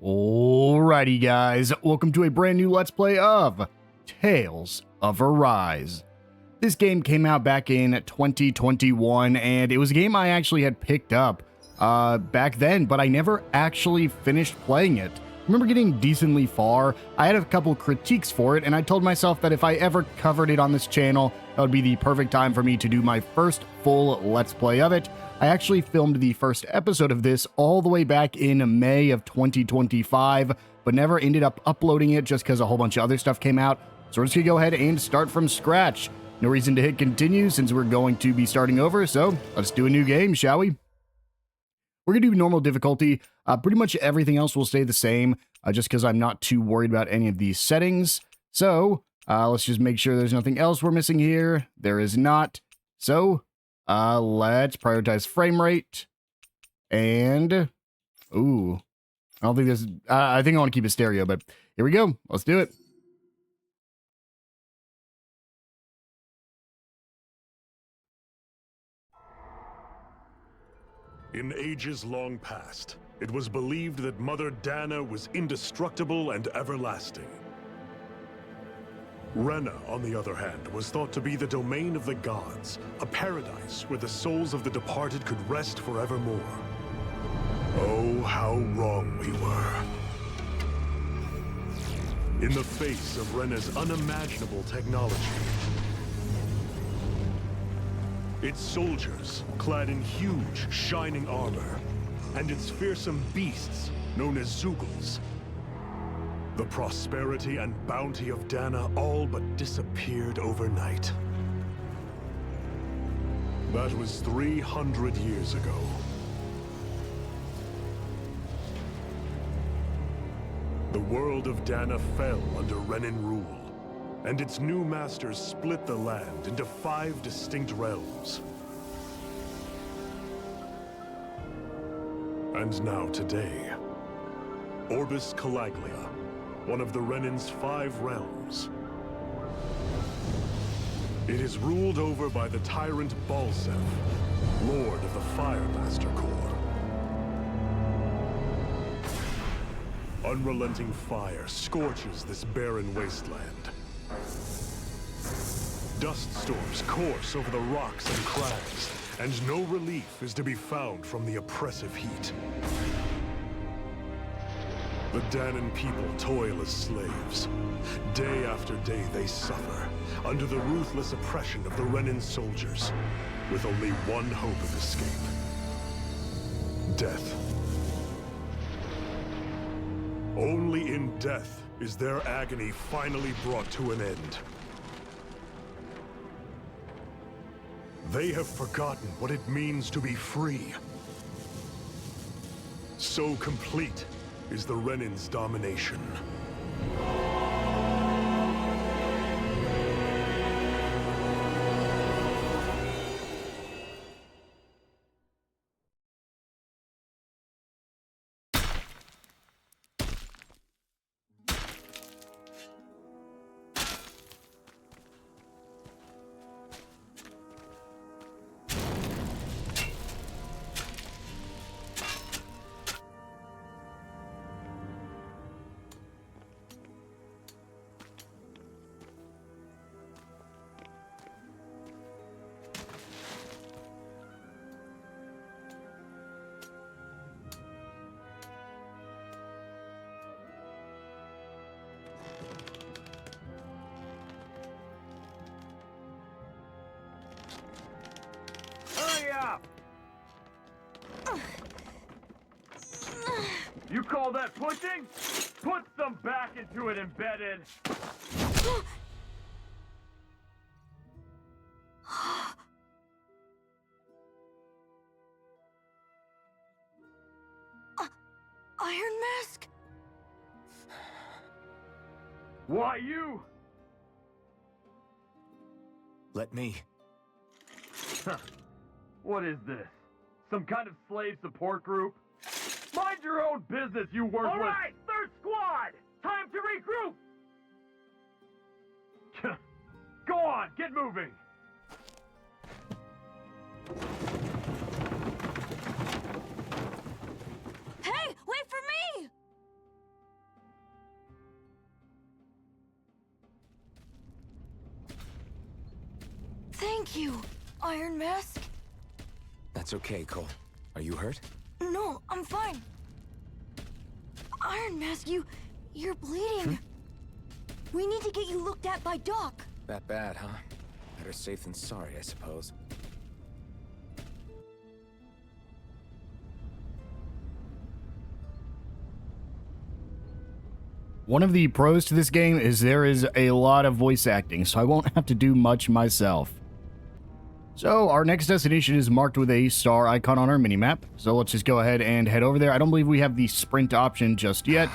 Alrighty guys, welcome to a brand new Let's Play of Tales of Arise. This game came out back in 2021 and it was a game I actually had picked up back then, but I never actually finished playing it. I remember getting decently far. I had a couple critiques for it and I told myself that if I ever covered it on this channel, that would be the perfect time for me to do my first full Let's Play of it. I actually filmed the first episode of this all the way back in May of 2025, but never ended up uploading it just because a whole bunch of other stuff came out. So we're just gonna go ahead and start from scratch. No reason to hit continue since we're going to be starting over, so let's do a new game, shall we? We're gonna do normal difficulty. Pretty much everything else will stay the same, just because I'm not too worried about any of these settings. So let's just make sure there's nothing else we're missing here. There is not. So let's prioritize frame rate. And, ooh, I don't think this, I think I want to keep it stereo, but here we go. Let's do it. In ages long past, it was believed that Mother Dahna was indestructible and everlasting. Rena, on the other hand, was thought to be the domain of the gods, a paradise where the souls of the departed could rest forevermore. Oh, how wrong we were. In the face of Rena's unimaginable technology, its soldiers, clad in huge, shining armor, and its fearsome beasts, known as Zeugles. The prosperity and bounty of Dahna all but disappeared overnight. That was 300 years ago. The world of Dahna fell under Renan rule, and its new masters split the land into 5 distinct realms. And now today, Orbis Calaglia, one of the Renan's 5 realms. It is ruled over by the tyrant Balsef, Lord of the Firemaster Corps. Unrelenting fire scorches this barren wasteland. Dust storms course over the rocks and crags, and no relief is to be found from the oppressive heat. The Dahnan people toil as slaves. Day after day they suffer, under the ruthless oppression of the Renan soldiers, with only one hope of escape: death. Only in death is their agony finally brought to an end. They have forgotten what it means to be free. So complete is the Renan's domination. You call that pushing? Put some back into it, embedded! Iron Mask? Why you? Let me. What is this? Some kind of slave support group? Mind your own business, you worthless! All right, third squad! Time to regroup! Go on, get moving! Hey, wait for me! Thank you, Iron Mask. That's okay, Cole. Are you hurt? No, I'm fine. Iron Mask, you're bleeding. We need to get you looked at by Doc. That bad, huh? Better safe than sorry, I suppose. One of the pros to this game is there is a lot of voice acting, so I won't have to do much myself. So our next destination is marked with a star icon on our minimap, so let's just go ahead and head over there. I don't believe we have the sprint option just yet,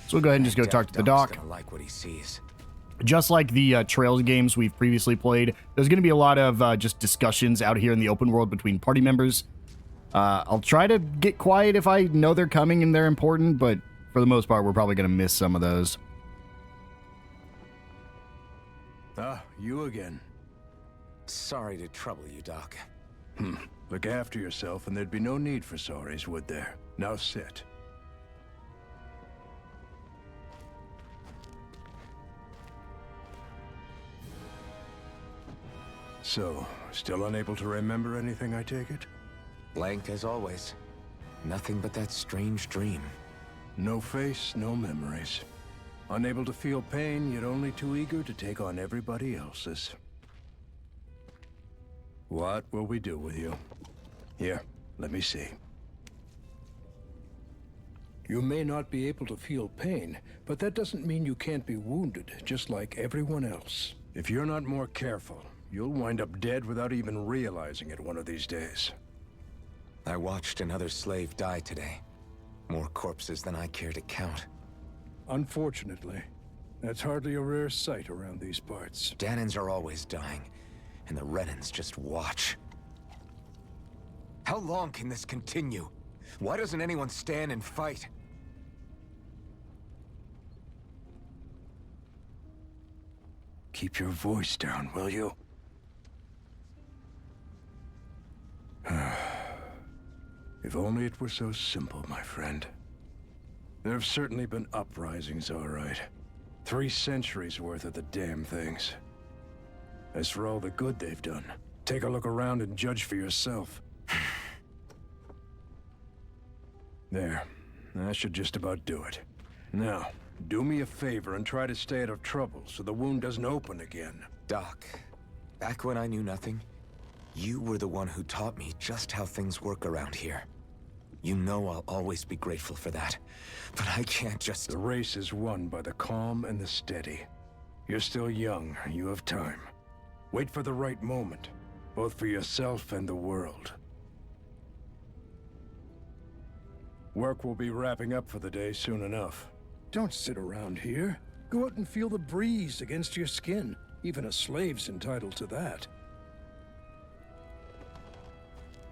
so we'll go ahead and just go talk to the doc. Gonna like what he sees. Just like the Trails games we've previously played, there's going to be a lot of just discussions out here in the open world between party members. I'll try to get quiet if I know they're coming and they're important, but for the most part, we're probably going to miss some of those. Ah, you again. Sorry to trouble you, Doc. Look after yourself and there'd be no need for sorries, would there? Now sit. So, still unable to remember anything, I take it? Blank as always. Nothing but that strange dream. No face, no memories. Unable to feel pain, yet only too eager to take on everybody else's. What will we do with you? Here, let me see. You may not be able to feel pain, but that doesn't mean you can't be wounded, just like everyone else. If you're not more careful, you'll wind up dead without even realizing it one of these days. I watched another slave die today. More corpses than I care to count. Unfortunately, that's hardly a rare sight around these parts. Dahnans are always dying, and the Renans just watch. How long can this continue? Why doesn't anyone stand and fight? Keep your voice down, will you? If only it were so simple, my friend. There have certainly been uprisings, all right. 3 centuries worth of the damn things. As for all the good they've done, take a look around and judge for yourself. There. That should just about do it. Now, do me a favor and try to stay out of trouble so the wound doesn't open again. Doc, back when I knew nothing, you were the one who taught me just how things work around here. You know I'll always be grateful for that, but I can't just... The race is won by the calm and the steady. You're still young, you have time. Wait for the right moment, both for yourself and the world. Work will be wrapping up for the day soon enough. Don't sit around here. Go out and feel the breeze against your skin. Even a slave's entitled to that.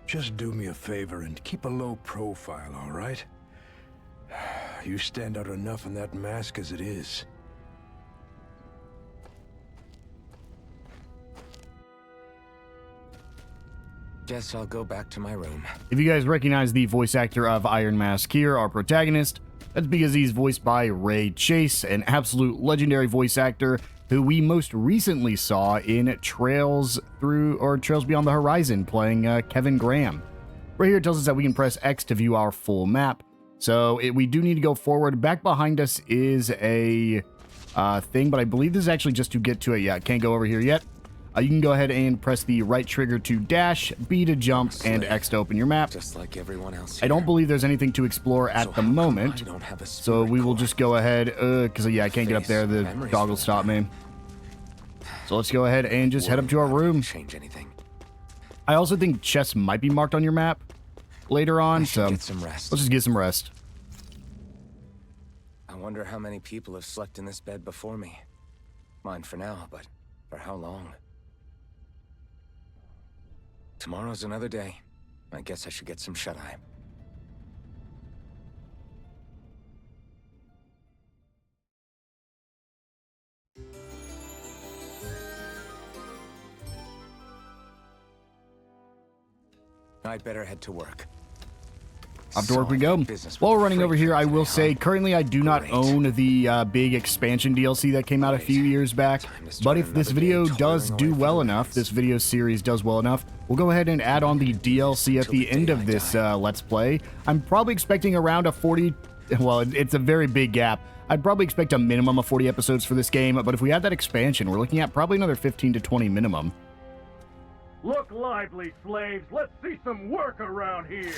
Just do me a favor and keep a low profile, all right? You stand out enough in that mask as it is. Guess I'll go back to my room. If you guys recognize the voice actor of Iron Mask here, our protagonist, that's because he's voiced by Ray Chase, an absolute legendary voice actor who we most recently saw in Trails Beyond the Horizon, playing Kevin Graham. Right here it tells us that we can press X to view our full map. So we do need to go forward. Back behind us is a thing, but I believe this is actually just to get to it. Yeah, can't go over here yet. You can go ahead and press the right trigger to dash, B to jump, and X to open your map. Just like everyone else here. I don't believe there's anything to explore at the moment, so we will just go ahead, because yeah, I can't get up there, the dog will stop me. So let's go ahead and just head up to our room. Change anything. I also think chests might be marked on your map later on, so get some rest. let's just get some rest. I wonder how many people have slept in this bed before me. Mine for now, but for how long? Tomorrow's another day. I guess I should get some shut-eye. I'd better head to work. Off to work we go. Business While with we're running the over here, I will freight say train, currently I do not Great. own the big expansion DLC that came out a few years back. Time to But start if this another day video toiling does away do for well the enough, rents. this video series does well enough, we'll go ahead and add on the DLC at Till the the end day of I this die. Let's Play. I'm probably expecting around a 40... Well, it's a very big gap. I'd probably expect a minimum of 40 episodes for this game, but if we add that expansion, we're looking at probably another 15 to 20 minimum. Look lively, slaves. Let's see some work around here.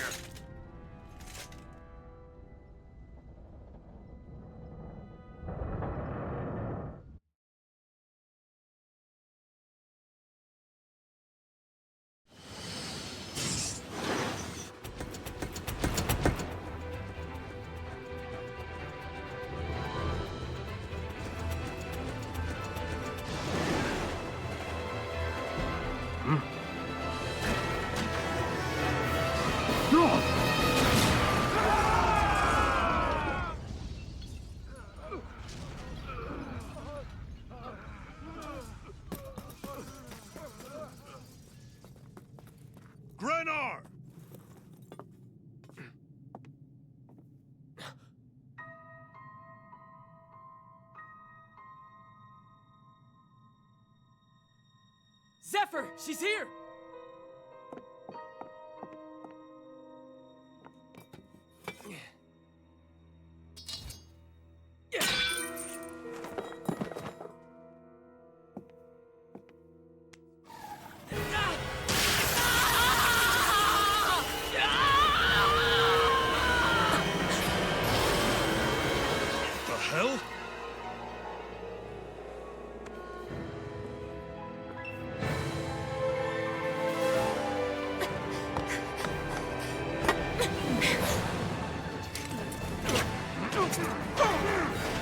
Grenar! Zephyr, she's here! The hell?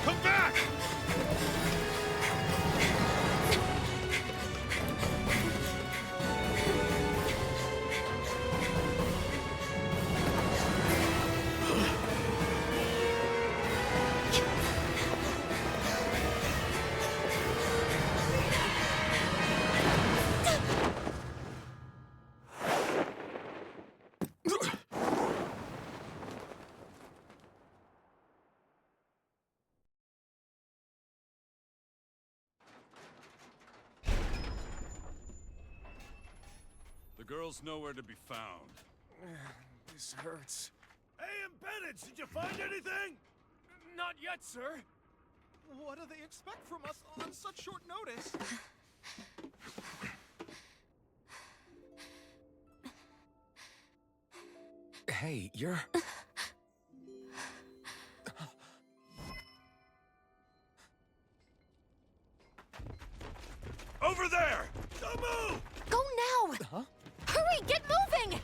Come back! The girl's nowhere to be found. This hurts. Hey, Embedded, did you find anything? Not yet, sir. What do they expect from us on such short notice? Hey, you're... Over there! Don't move! Go now! Hurry, get moving!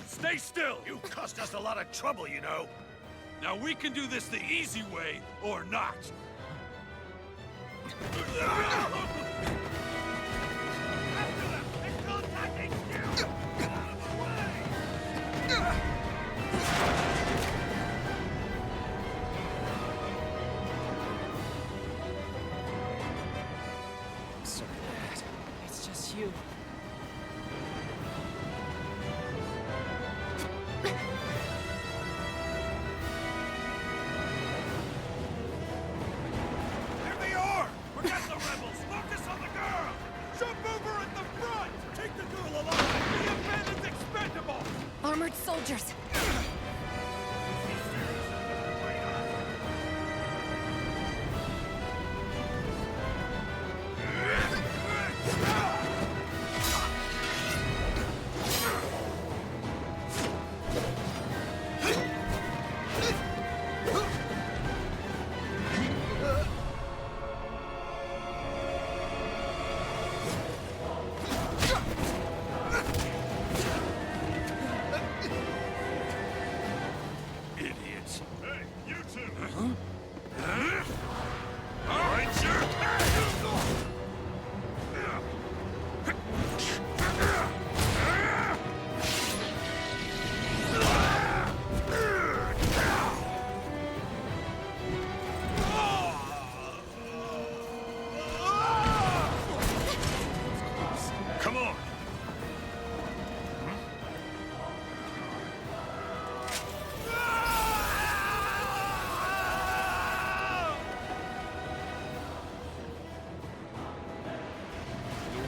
Stay still! You cost us a lot of trouble, you know. Now we can do this the easy way, or not. Sorry, Dad. It's just you. Here they are! Forget the rebels! Focus on the girl! Jump over at the front! Take the girl alive! The abandoned expendable! Armored soldiers!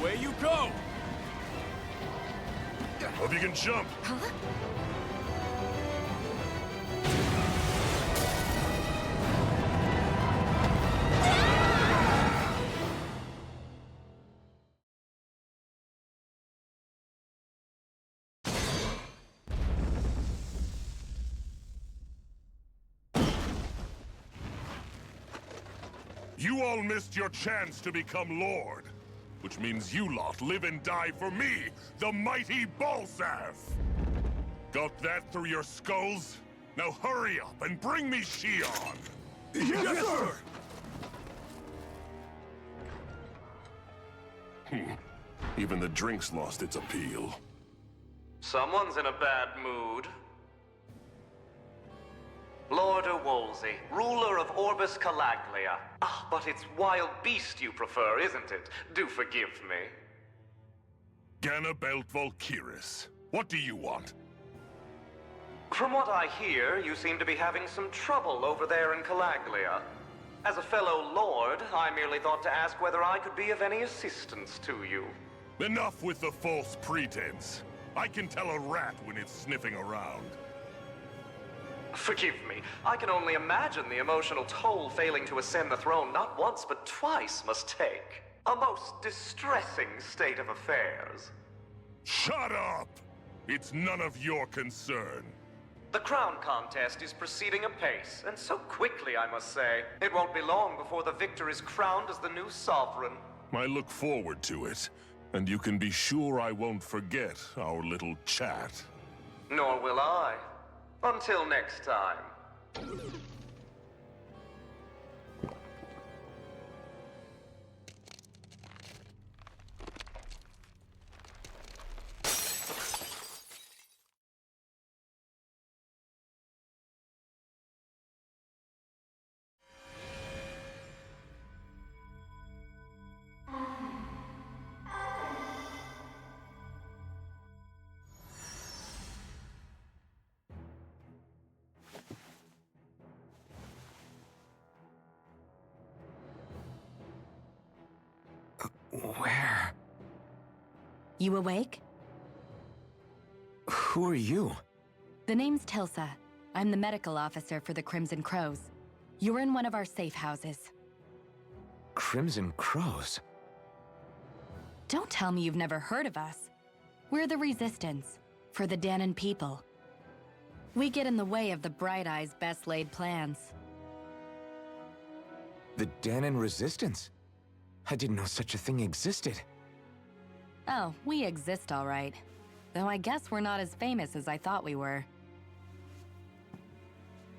Away you go! Hope you can jump. You all missed your chance to become Lord. Which means you lot live and die for me, the mighty Balsav! Got that through your skulls? Now hurry up and bring me Shionne! Yes, sir! Even the drink's lost its appeal. Someone's in a bad mood. Lord Wolsey, ruler of Orbis Calaglia. Ah, but it's wild beast you prefer, isn't it? Do forgive me. Ganabelt Volkiris, what do you want? From what I hear, you seem to be having some trouble over there in Calaglia. As a fellow lord, I merely thought to ask whether I could be of any assistance to you. Enough with the false pretense. I can tell a rat when it's sniffing around. Forgive me, I can only imagine the emotional toll failing to ascend the throne not once but twice must take. A most distressing state of affairs. Shut up! It's none of your concern. The crown contest is proceeding apace, and so quickly, I must say. It won't be long before the victor is crowned as the new sovereign. I look forward to it, and you can be sure I won't forget our little chat. Nor will I. Until next time. Where? You awake? Who are you? The name's Tilsa. I'm the medical officer for the Crimson Crows. You're in one of our safe houses. Crimson Crows? Don't tell me you've never heard of us. We're the Resistance, for the Dahna people. We get in the way of the Bright Eye's best-laid plans. The Dahna Resistance? I didn't know such a thing existed. Oh, we exist all right. Though I guess we're not as famous as I thought we were.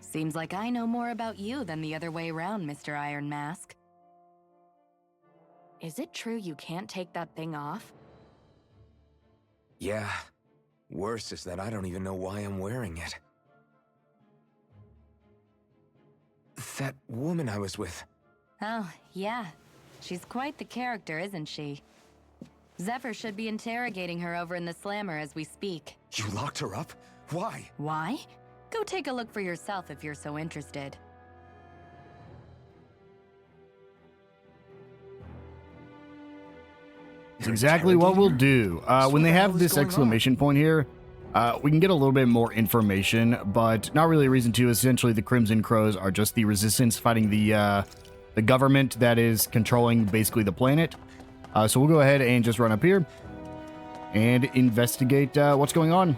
Seems like I know more about you than the other way around, Mr. Iron Mask. Is it true you can't take that thing off? Yeah. Worse is that I don't even know why I'm wearing it. That woman I was with. Oh, yeah. She's quite the character, isn't she? Zephyr should be interrogating her over in the Slammer as we speak. You locked her up? Why? Why? Go take a look for yourself if you're so interested. It's exactly what we'll do. When they have this exclamation point here, we can get a little bit more information, but not really a reason to. Essentially, the Crimson Crows are just the resistance fighting the government that is controlling basically the planet. So we'll go ahead and just run up here and investigate what's going on.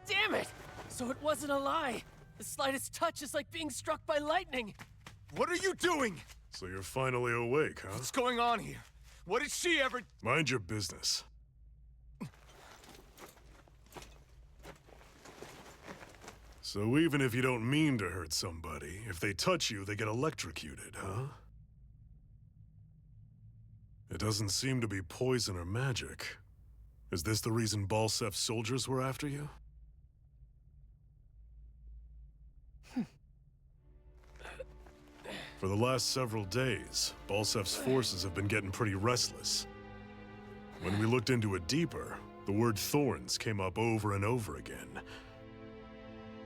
Damn it! So it wasn't a lie. The slightest touch is like being struck by lightning. What are you doing? So you're finally awake, huh? What's going on here? What did she ever... Mind your business. So even if you don't mean to hurt somebody, if they touch you, they get electrocuted, huh? It doesn't seem to be poison or magic. Is this the reason Balsef's soldiers were after you? For the last several days, Balsef's forces have been getting pretty restless. When we looked into it deeper, the word thorns came up over and over again.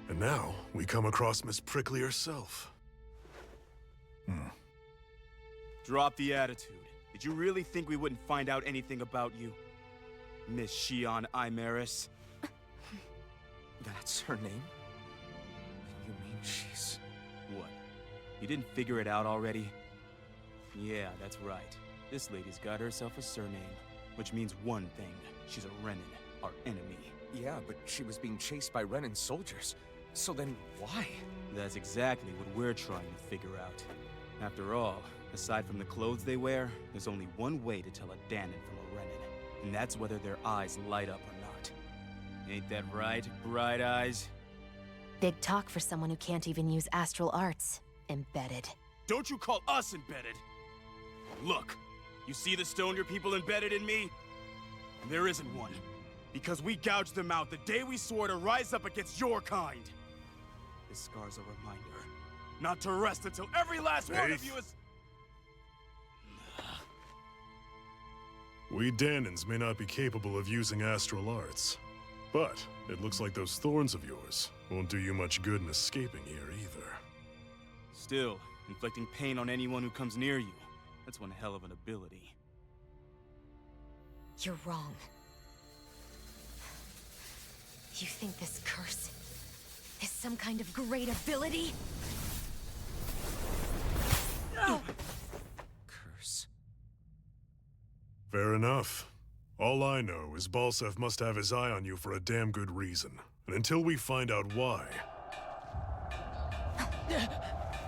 And now, we come across Miss Prickly herself. Drop the attitude. Did you really think we wouldn't find out anything about you? Miss Shionne Imaris? That's her name? You mean she's... What? You didn't figure it out already? Yeah, that's right. This lady's got herself a surname, which means one thing. She's a Renan, our enemy. Yeah, but she was being chased by Renan soldiers. So then why? That's exactly what we're trying to figure out. After all, aside from the clothes they wear, there's only one way to tell a Dahnan from a Renan, and that's whether their eyes light up or not. Ain't that right, Bright Eyes? Big talk for someone who can't even use astral arts. Embedded. Don't you call us embedded! Look, you see the stone your people embedded in me? There isn't one. Because we gouged them out the day we swore to rise up against your kind. This scar's a reminder not to rest until every last one of you is... We Dahnans may not be capable of using astral arts, but it looks like those thorns of yours won't do you much good in escaping here either. Still, inflicting pain on anyone who comes near you. That's one hell of an ability. You're wrong. You think this curse is some kind of great ability? No! Curse. Fair enough. All I know is Balsef must have his eye on you for a damn good reason. And until we find out why...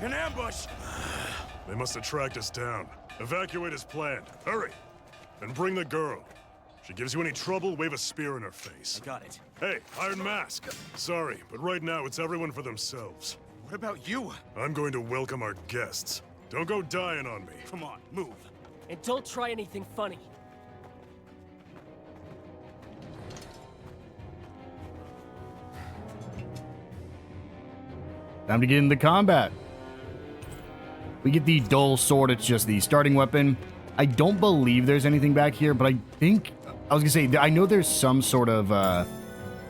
An ambush! They must have tracked us down. Evacuate as planned. Hurry! And bring the girl. If she gives you any trouble, wave a spear in her face. I got it. Hey, Iron Mask. Sorry, but right now it's everyone for themselves. What about you? I'm going to welcome our guests. Don't go dying on me. Come on, move. And don't try anything funny. Time to get into combat. We get the dull sword. It's just the starting weapon. I don't believe there's anything back here, but I think... I was gonna say, I know there's some sort of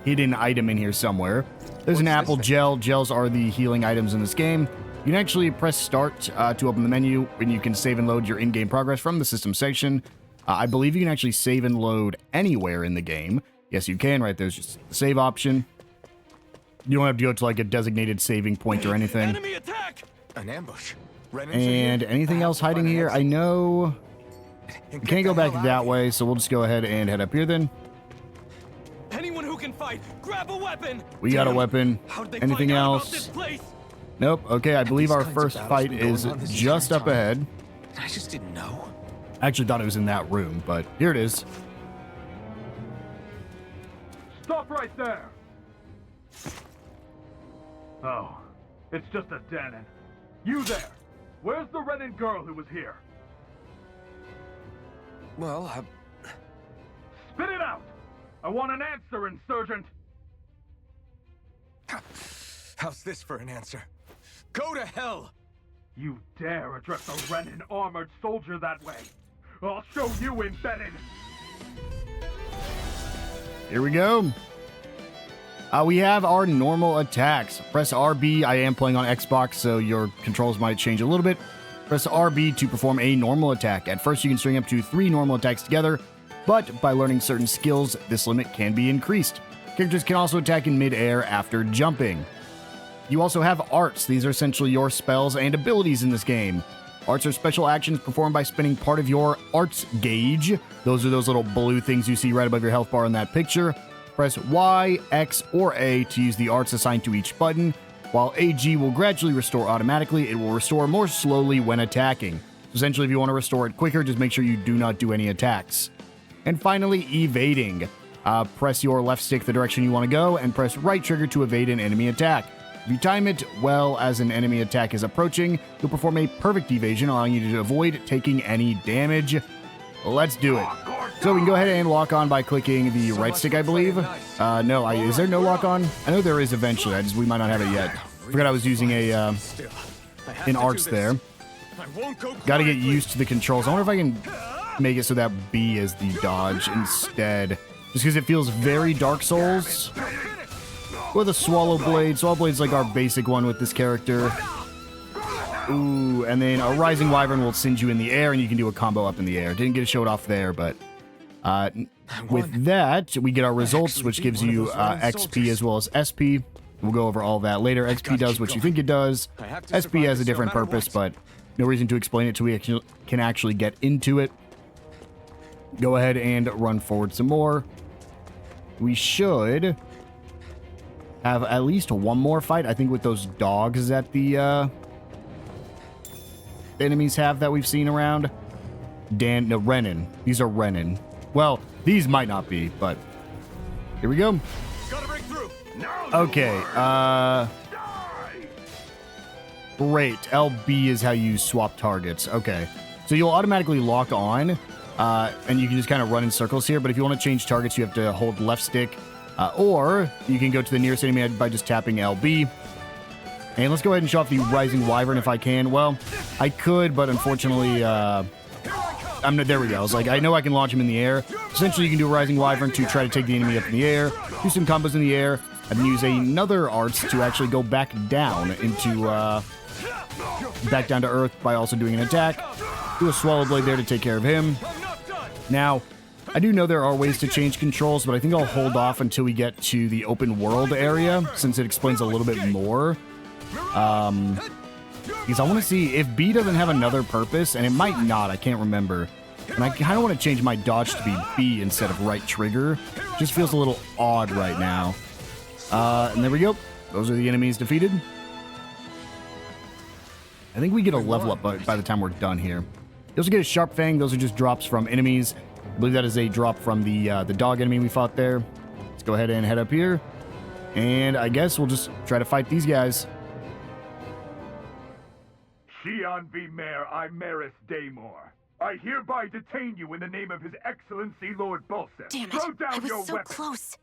hidden item in here somewhere. There's an apple gel. Gels are the healing items in this game. You can actually press start to open the menu, and you can save and load your in-game progress from the system section. I believe you can actually save and load anywhere in the game. Yes, you can. Right there's just the save option. You don't have to go to like a designated saving point or anything. Enemy attack! An ambush. And anything else hiding here? I know... We can't go back that way, so we'll just go ahead and head up here then. Anyone who can fight, grab a weapon. We got a weapon. Anything else? Nope. Okay, I believe our first fight is just up ahead. I just didn't know. I actually thought it was in that room, but here it is. Stop right there! Oh, it's just a Dahnan. You there! Where's the Renan girl who was here? Well, Spit it out! I want an answer, Insurgent! how's this for an answer? Go to hell! You dare address a Renan armored soldier that way? I'll show you, embedded! Here we go. We have our normal attacks. Press RB. I am playing on Xbox, so your controls might change a little bit. Press RB to perform a normal attack. At first, you can string up to 3 normal attacks together, but by learning certain skills, this limit can be increased. Characters can also attack in mid-air after jumping. You also have arts. These are essentially your spells and abilities in this game. Arts are special actions performed by spending part of your arts gauge. Those are those little blue things you see right above your health bar in that picture. Press Y, X, or A to use the arts assigned to each button. While AG will gradually restore automatically, it will restore more slowly when attacking. So essentially, if you want to restore it quicker, just make sure you do not do any attacks. And finally, evading. Press your left stick the direction you want to go, and press right trigger to evade an enemy attack. If you time it well as an enemy attack is approaching, you'll perform a perfect evasion, allowing you to avoid taking any damage. Let's do it. So we can go ahead and lock on by clicking the right stick, I believe. No, is there no lock on? I know there is eventually. We might not have it yet. Forgot I was using an arts there. Got to get used to the controls. I wonder if I can make it so that B is the dodge instead. Just because it feels very Dark Souls. With a Swallow Blade. Swallow Blade's like our basic one with this character. Ooh, and then a Rising Wyvern will send you in the air, and you can do a combo up in the air. Didn't get to show it off there, but with that, we get our results, which gives you XP as well as SP. We'll go over all that later. XP does what you think it does. SP has a different purpose, but no reason to explain it till we can actually get into it. Go ahead and run forward some more. We should have at least one more fight, I think, with those dogs that the enemies have that we've seen around. No, Renin. These are Renin. Well, these might not be, but here we go. Gotta break through. Okay, great. LB is how you swap targets. Okay, so you'll automatically lock on, and you can just kind of run in circles here, but if you want to change targets, you have to hold left stick, or you can go to the nearest enemy by just tapping LB. And let's go ahead and show off the Rising Wyvern if I can. Well, I could, but unfortunately, there we go. I was like, I know I can launch him in the air. Essentially, you can do a Rising Wyvern to try to take the enemy up in the air, do some combos in the air, and use another arts to actually go back down into, back down to earth by also doing an attack. Do a Swallow Blade there to take care of him. Now, I do know there are ways to change controls, but I think I'll hold off until we get to the open world area, since it explains a little bit more. Because I want to see if B doesn't have another purpose, and it might not, I can't remember. And I kind of want to change my dodge to be B instead of right trigger. Just feels a little odd right now. And there we go. Those are the enemies defeated. I think we get a level up by the time we're done here. You also get a Sharp Fang. Those are just drops from enemies. I believe that is a drop from the dog enemy we fought there. Let's go ahead and head up here. And I guess we'll just try to fight these guys. Shionne v. Mayor Imaris Daymore. I hereby detain you in the name of His Excellency Lord Bulseth. Damn it! Throw down I was your so weapon. close.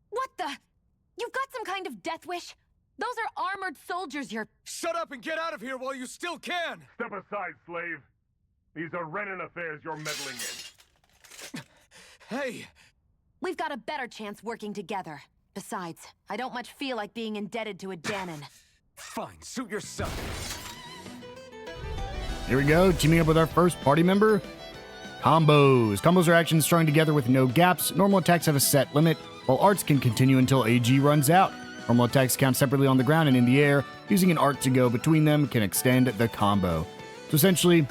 What the? You've got some kind of death wish? Those are armored soldiers you're... Shut up and get out of here while you still can! Step aside, slave. These are Renin affairs you're meddling in. Hey! We've got a better chance working together. Besides, I don't much feel like being indebted to a Dahnan. Fine, suit yourself. Here we go, teaming up with our first party member. Combos. Combos are actions strung together with no gaps. Normal attacks have a set limit, while arts can continue until AG runs out. Normal attacks count separately on the ground and in the air. Using an art to go between them can extend the combo. So essentially,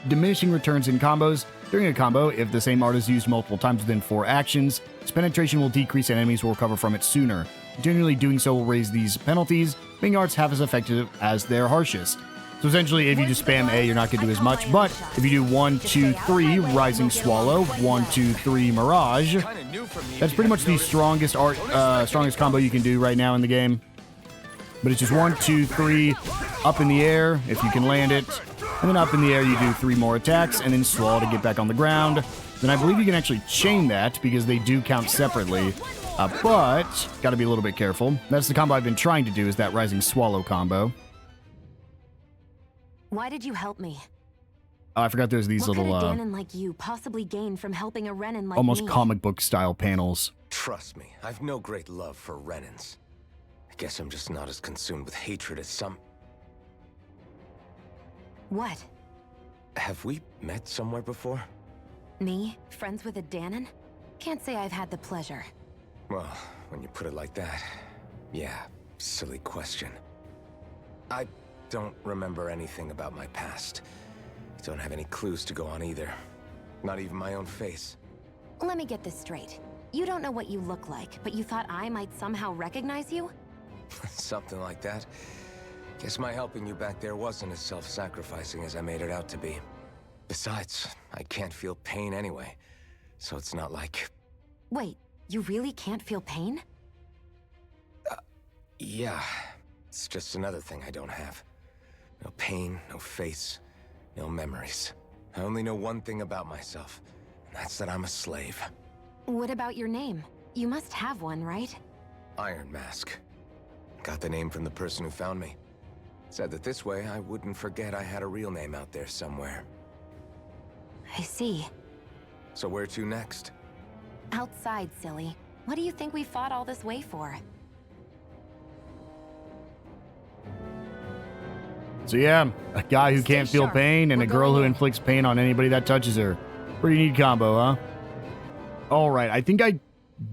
diminishing returns in combos. During a combo, if the same art is used multiple times within 4 actions, its penetration will decrease and enemies will recover from it sooner. Generally, doing so will raise these penalties, making arts half as effective as their harshest. So essentially, if you just spam A, you're not going to do as much, but if you do 1, 2, 3, Rising Swallow, 1, 2, 3, Mirage, that's pretty much the strongest strongest combo you can do right now in the game. But it's just 1, 2, 3, up in the air, if you can land it, and then up in the air you do 3 more attacks, and then Swallow to get back on the ground. Then I believe you can actually chain that, because they do count separately, but got to be a little bit careful. That's the combo I've been trying to do, is that Rising Swallow combo. Why did you help me? Oh, I forgot there's these what little, could a Dahnan like you possibly gain from helping a Renin like almost me? comic book style panels. Trust me, I've no great love for Renins. I guess I'm just not as consumed with hatred as some... What? Have we met somewhere before? Me? Friends with a Dahnan? Can't say I've had the pleasure. Well, when you put it like that, yeah, silly question. I don't remember anything about my past. Don't have any clues to go on either. Not even my own face. Let me get this straight. You don't know what you look like, but you thought I might somehow recognize you? Something like that. Guess my helping you back there wasn't as self-sacrificing as I made it out to be. Besides, I can't feel pain anyway, so it's not like... Wait, you really can't feel pain? Yeah. It's just another thing I don't have. No pain, no face, no memories. I only know one thing about myself, and that's that I'm a slave. What about your name? You must have one, right? Iron Mask. Got the name from the person who found me. Said that this way I wouldn't forget I had a real name out there somewhere. I see. So where to next? Outside, silly. What do you think we fought all this way for? So yeah, a guy who Stay can't feel sharp. pain and We're a girl going who in. inflicts pain on anybody that touches her. Pretty neat combo, huh? All right, I think I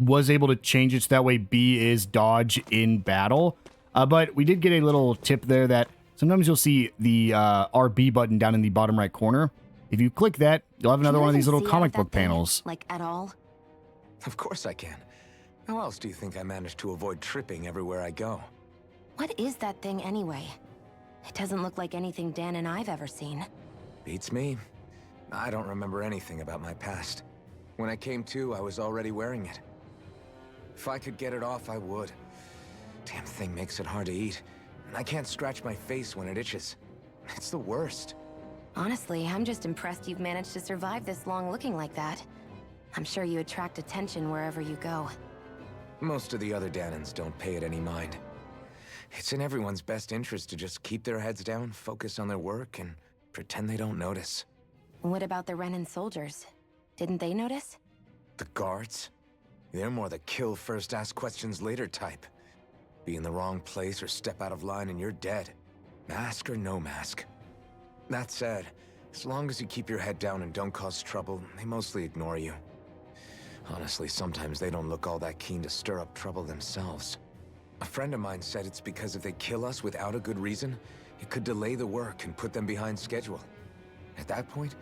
was able to change it so that way B is dodge in battle. But we did get a little tip there that sometimes you'll see the RB button down in the bottom right corner. If you click that, you'll have another Can you one of these even little see comic out of book that thing? panels. Like, at all? Of course I can. How else do you think I managed to avoid tripping everywhere I go? What is that thing anyway? It doesn't look like anything Dan and I've ever seen. Beats me. I don't remember anything about my past. When I came to, I was already wearing it. If I could get it off, I would. Damn thing makes it hard to eat. And I can't scratch my face when it itches. It's the worst. Honestly, I'm just impressed you've managed to survive this long looking like that. I'm sure you attract attention wherever you go. Most of the other Dahnans don't pay it any mind. It's in everyone's best interest to just keep their heads down, focus on their work, and pretend they don't notice. What about the Renan soldiers? Didn't they notice? The guards? They're more the kill first, ask questions later type. Be in the wrong place or step out of line and you're dead. Mask or no mask. That said, as long as you keep your head down and don't cause trouble, they mostly ignore you. Honestly, sometimes they don't look all that keen to stir up trouble themselves. A friend of mine said it's because if they kill us without a good reason, it could delay the work and put them behind schedule. At that point,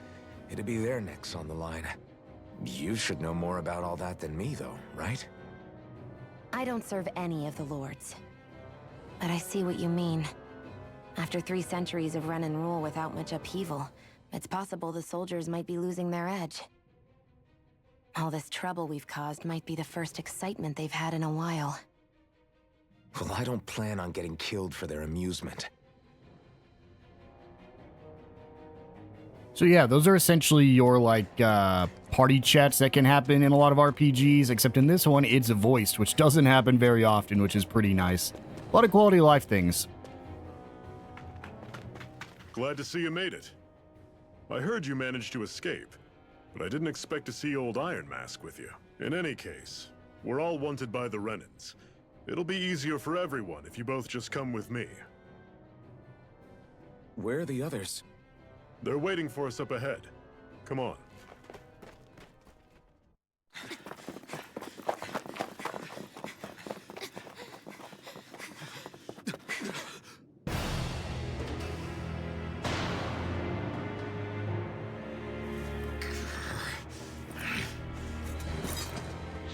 it'd be their necks on the line. You should know more about all that than me, though, right? I don't serve any of the lords. But I see what you mean. After 3 centuries of Renan rule without much upheaval, it's possible the soldiers might be losing their edge. All this trouble we've caused might be the first excitement they've had in a while. Well, I don't plan on getting killed for their amusement. So yeah, those are essentially your like party chats that can happen in a lot of RPGs, except in this one it's voiced, which doesn't happen very often, which is pretty nice. A lot of quality of life things. Glad to see you made it. I heard you managed to escape, but I didn't expect to see old Iron Mask with you. In any case, we're all wanted by the Renans. It'll be easier for everyone if you both just come with me. Where are the others? They're waiting for us up ahead. Come on.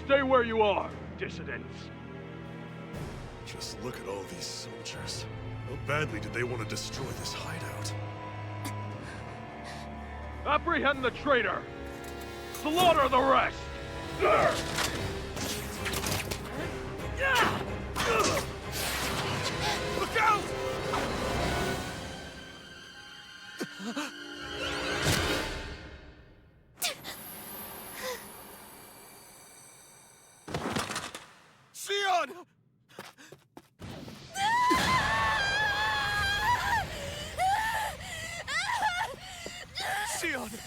Stay where you are, dissidents. Just look at all these soldiers. How badly did they want to destroy this hideout? Apprehend the traitor! Slaughter the rest! Look out! Shionne! Shionne!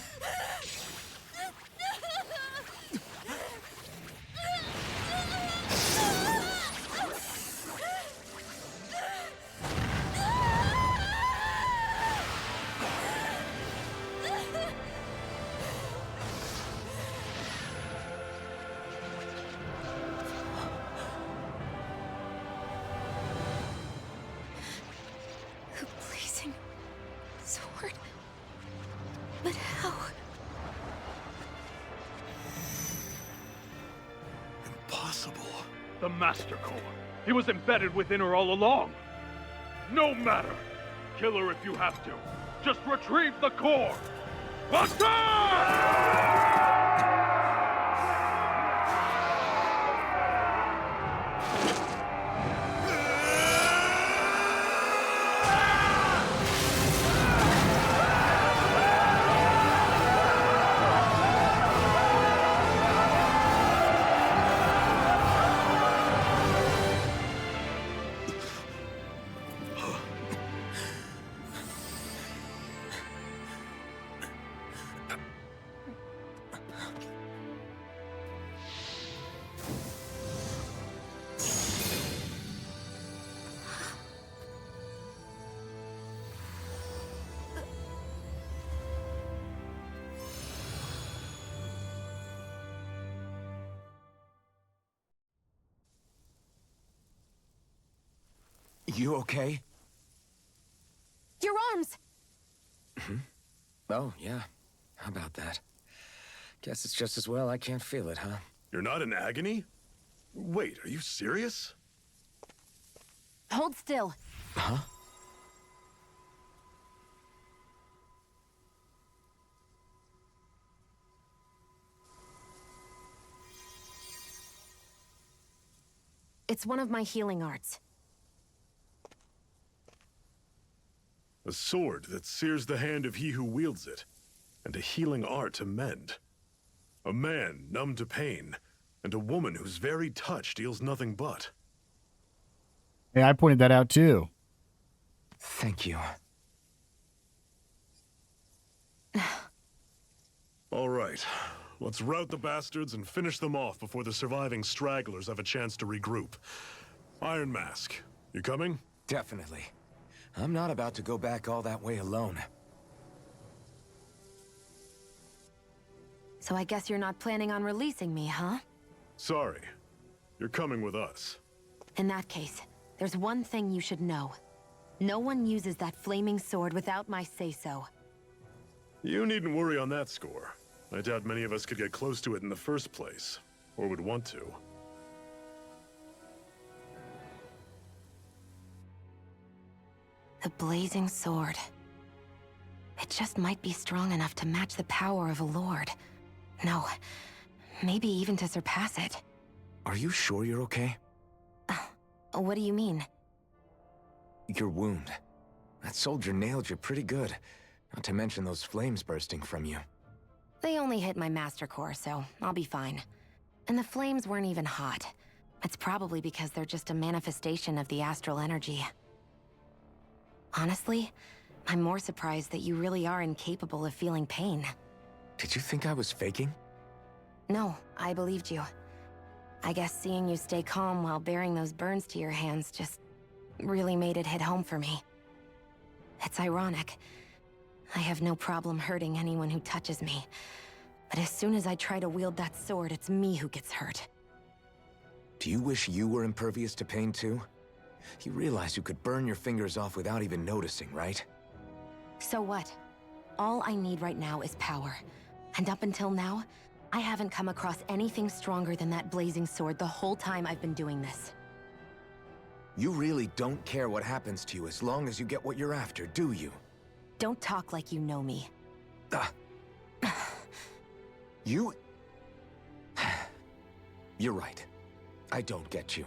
The blazing sword. But how? Impossible. The Master Core. He was embedded within her all along. No matter. Kill her if you have to. Just retrieve the core. Attack! You okay? Your arms! Oh, yeah. How about that? Guess it's just as well I can't feel it, huh? You're not in agony? Wait, are you serious? Hold still. Huh? It's one of my healing arts. A sword that sears the hand of he who wields it, and a healing art to mend. A man numb to pain, and a woman whose very touch deals nothing but. Hey, I pointed that out too. Thank you. All right, let's rout the bastards and finish them off before the surviving stragglers have a chance to regroup. Iron Mask, you coming? Definitely. I'm not about to go back all that way alone. So I guess you're not planning on releasing me, huh? Sorry. You're coming with us. In that case, there's one thing you should know. No one uses that flaming sword without my say-so. You needn't worry on that score. I doubt many of us could get close to it in the first place, or would want to. The blazing sword. It just might be strong enough to match the power of a lord. No, maybe even to surpass it. Are you sure you're okay? What do you mean? Your wound. That soldier nailed you pretty good. Not to mention those flames bursting from you. They only hit my master core, so I'll be fine. And the flames weren't even hot. It's probably because they're just a manifestation of the astral energy. Honestly, I'm more surprised that you really are incapable of feeling pain. Did you think I was faking? No, I believed you. I guess seeing you stay calm while bearing those burns to your hands just really made it hit home for me. It's ironic. I have no problem hurting anyone who touches me. But as soon as I try to wield that sword, it's me who gets hurt. Do you wish you were impervious to pain too? You realize you could burn your fingers off without even noticing, right? So what? All I need right now is power. And up until now, I haven't come across anything stronger than that blazing sword the whole time I've been doing this. You really don't care what happens to you as long as you get what you're after, do you? Don't talk like you know me. You... You're right. I don't get you.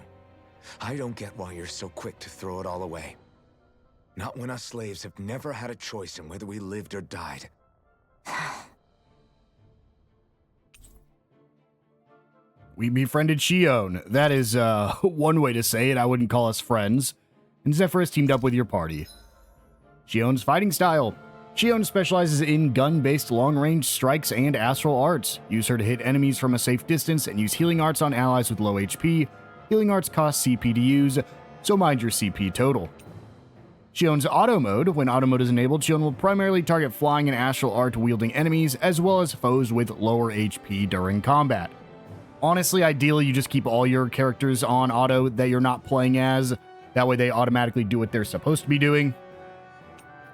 I don't get why you're so quick to throw it all away. Not when us slaves have never had a choice in whether we lived or died. We befriended Shionne. That is one way to say it. I wouldn't call us friends. And Zephyrus teamed up with your party. Shionne's fighting style. Shionne specializes in gun-based long-range strikes and astral arts. Use her to hit enemies from a safe distance and use healing arts on allies with low HP. Healing arts cost CP to use, so mind your CP total. Shionne's auto mode. When auto mode is enabled, Shionne will primarily target flying and astral art wielding enemies, as well as foes with lower HP during combat. Honestly, ideally, you just keep all your characters on auto that you're not playing as. That way they automatically do what they're supposed to be doing.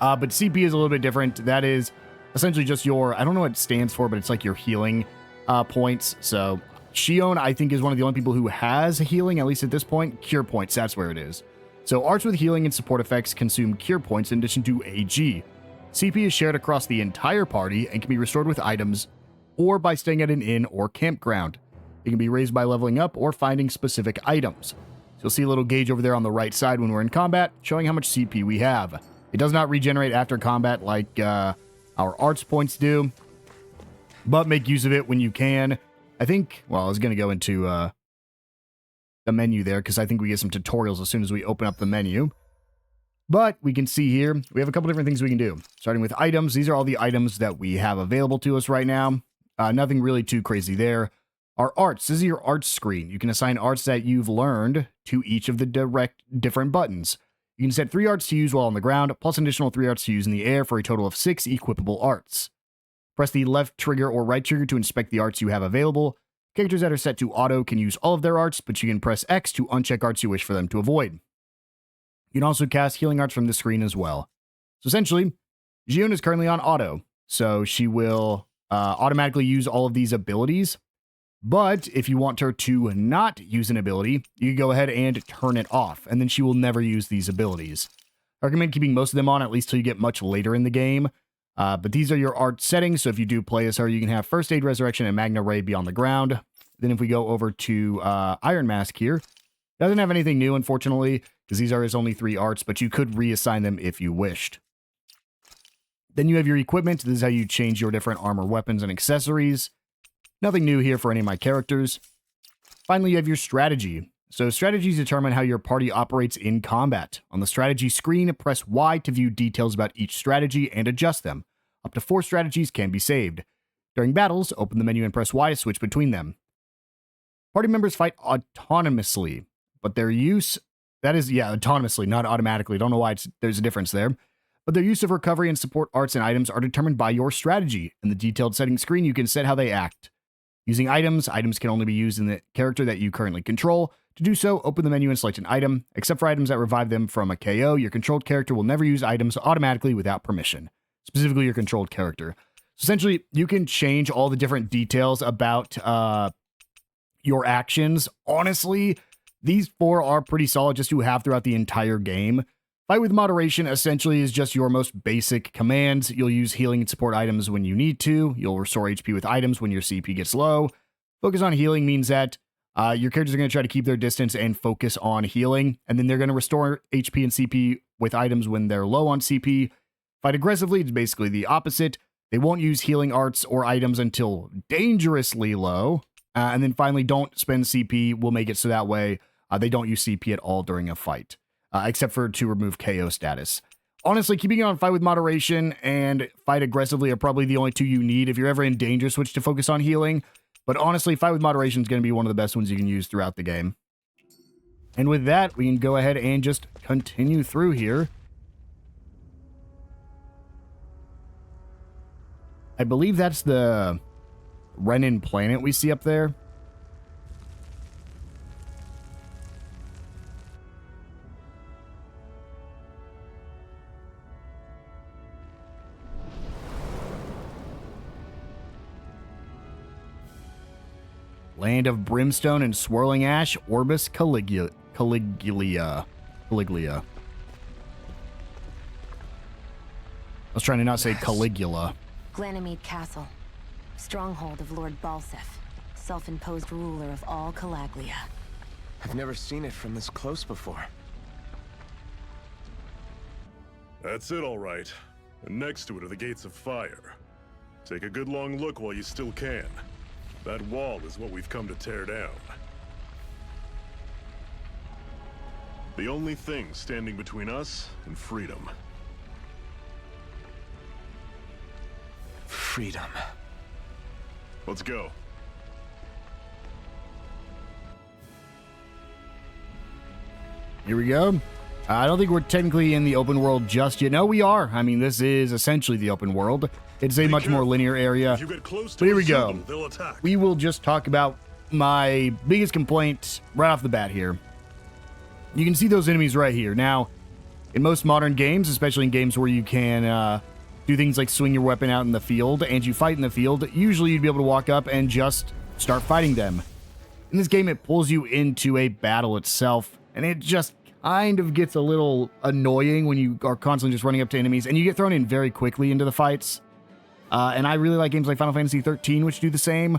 But CP is a little bit different. That is essentially just your, I don't know what it stands for, but it's like your healing points. So Shionne, I think, is one of the only people who has healing, at least at this point. Cure points, that's where it is. So arts with healing and support effects consume cure points in addition to AG. CP is shared across the entire party and can be restored with items or by staying at an inn or campground. It can be raised by leveling up or finding specific items. So you'll see a little gauge over there on the right side when we're in combat, showing how much CP we have. It does not regenerate after combat like our arts points do, but make use of it when you can. I think, well, I was going to go into the menu there because I think we get some tutorials as soon as we open up the menu. But we can see here, we have a couple different things we can do. Starting with items, these are all the items that we have available to us right now. Nothing really too crazy there. Our arts, this is your arts screen. You can assign arts that you've learned to each of the different buttons. You can set 3 arts to use while on the ground, plus an additional 3 arts to use in the air for a total of 6 equipable arts. Press the left trigger or right trigger to inspect the arts you have available. Characters that are set to auto can use all of their arts, but you can press X to uncheck arts you wish for them to avoid. You can also cast healing arts from the screen as well. So essentially, Shionne is currently on auto, so she will automatically use all of these abilities. But if you want her to not use an ability, you can go ahead and turn it off, and then she will never use these abilities. I recommend keeping most of them on, at least till you get much later in the game. But these are your art settings, so if you do play as her, you can have First Aid, Resurrection, and Magna Ray be on the ground. Then if we go over to Iron Mask here, doesn't have anything new, unfortunately, because these are his only 3 arts, but you could reassign them if you wished. Then you have your equipment. This is how you change your different armor, weapons, and accessories. Nothing new here for any of my characters. Finally, you have your strategy. So strategies determine how your party operates in combat. On the strategy screen, press Y to view details about each strategy and adjust them. Up to 4 strategies can be saved. During battles, open the menu and press Y to switch between them. Party members fight autonomously, but their use... That is, yeah, autonomously, not automatically. Don't know why there's a difference there. But their use of recovery and support arts and items are determined by your strategy. In the detailed settings screen, you can set how they act. Using items can only be used in the character that you currently control. To do so, open the menu and select an item. Except for items that revive them from a KO, your controlled character will never use items automatically without permission. Specifically, your controlled character. So essentially, you can change all the different details about your actions. Honestly, these 4 are pretty solid just to have throughout the entire game. Fight with moderation essentially is just your most basic commands. You'll use healing and support items when you need to. You'll restore HP with items when your CP gets low. Focus on healing means that your characters are going to try to keep their distance and focus on healing. And then they're going to restore HP and CP with items when they're low on CP. Fight aggressively, it's basically the opposite. They won't use healing arts or items until dangerously low. And then finally, don't spend CP. We'll make it so that way they don't use CP at all during a fight. Except for to remove KO status. Honestly, keeping it on fight with moderation and fight aggressively are probably the only 2 you need. If you're ever in danger, switch to focus on healing. But honestly, fight with moderation is going to be one of the best ones you can use throughout the game. And with that, we can go ahead and just continue through here. I believe that's the Renan planet we see up there. Land of Brimstone and Swirling Ash, Orbis Caligula. I was trying to not say Caligula. Glanamede Castle. Stronghold of Lord Balsef. Self-imposed ruler of all Calaglia. I've never seen it from this close before. That's it, all right. And next to it are the Gates of Fire. Take a good long look while you still can. That wall is what we've come to tear down. The only thing standing between us and freedom. Freedom. Let's go. Here we go. I don't think we're technically in the open world just yet. No, we are. I mean, this is essentially the open world. It's a much more linear area. But here we go. We will just talk about my biggest complaint right off the bat here. You can see those enemies right here. Now, in most modern games, especially in games where you can do things like swing your weapon out in the field and you fight in the field, usually you'd be able to walk up and just start fighting them. In this game, it pulls you into a battle itself, and it just kind of gets a little annoying when you are constantly just running up to enemies, and you get thrown in very quickly into the fights. And I really like games like Final Fantasy 13, which do the same,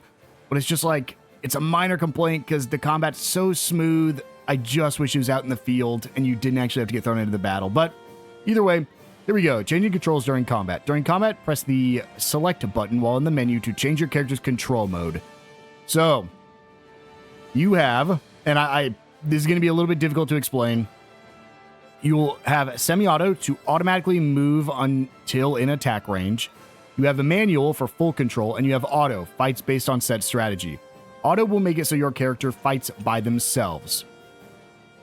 but it's just like, it's a minor complaint because the combat's so smooth. I just wish it was out in the field and you didn't actually have to get thrown into the battle. But either way, here we go. Changing controls during combat. During combat, press the select button while in the menu to change your character's control mode. So, you have, and this is going to be a little bit difficult to explain. You will have semi-auto to automatically move until in attack range. You have the manual for full control, and you have auto, fights based on set strategy. Auto will make it so your character fights by themselves.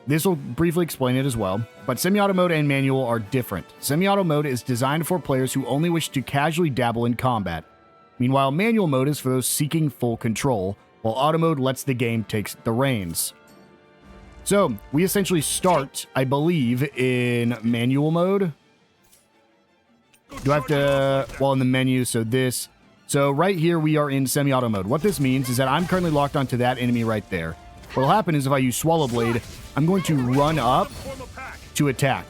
This will briefly explain it as well, but semi-auto mode and manual are different. Semi-auto mode is designed for players who only wish to casually dabble in combat. Meanwhile, manual mode is for those seeking full control, while auto mode lets the game take the reins. So we essentially start, I believe, in manual mode. Do I have to, well, in the menu, so this. So right here, we are in semi-auto mode. What this means is that I'm currently locked onto that enemy right there. What'll happen is if I use Swallow Blade, I'm going to run up to attack.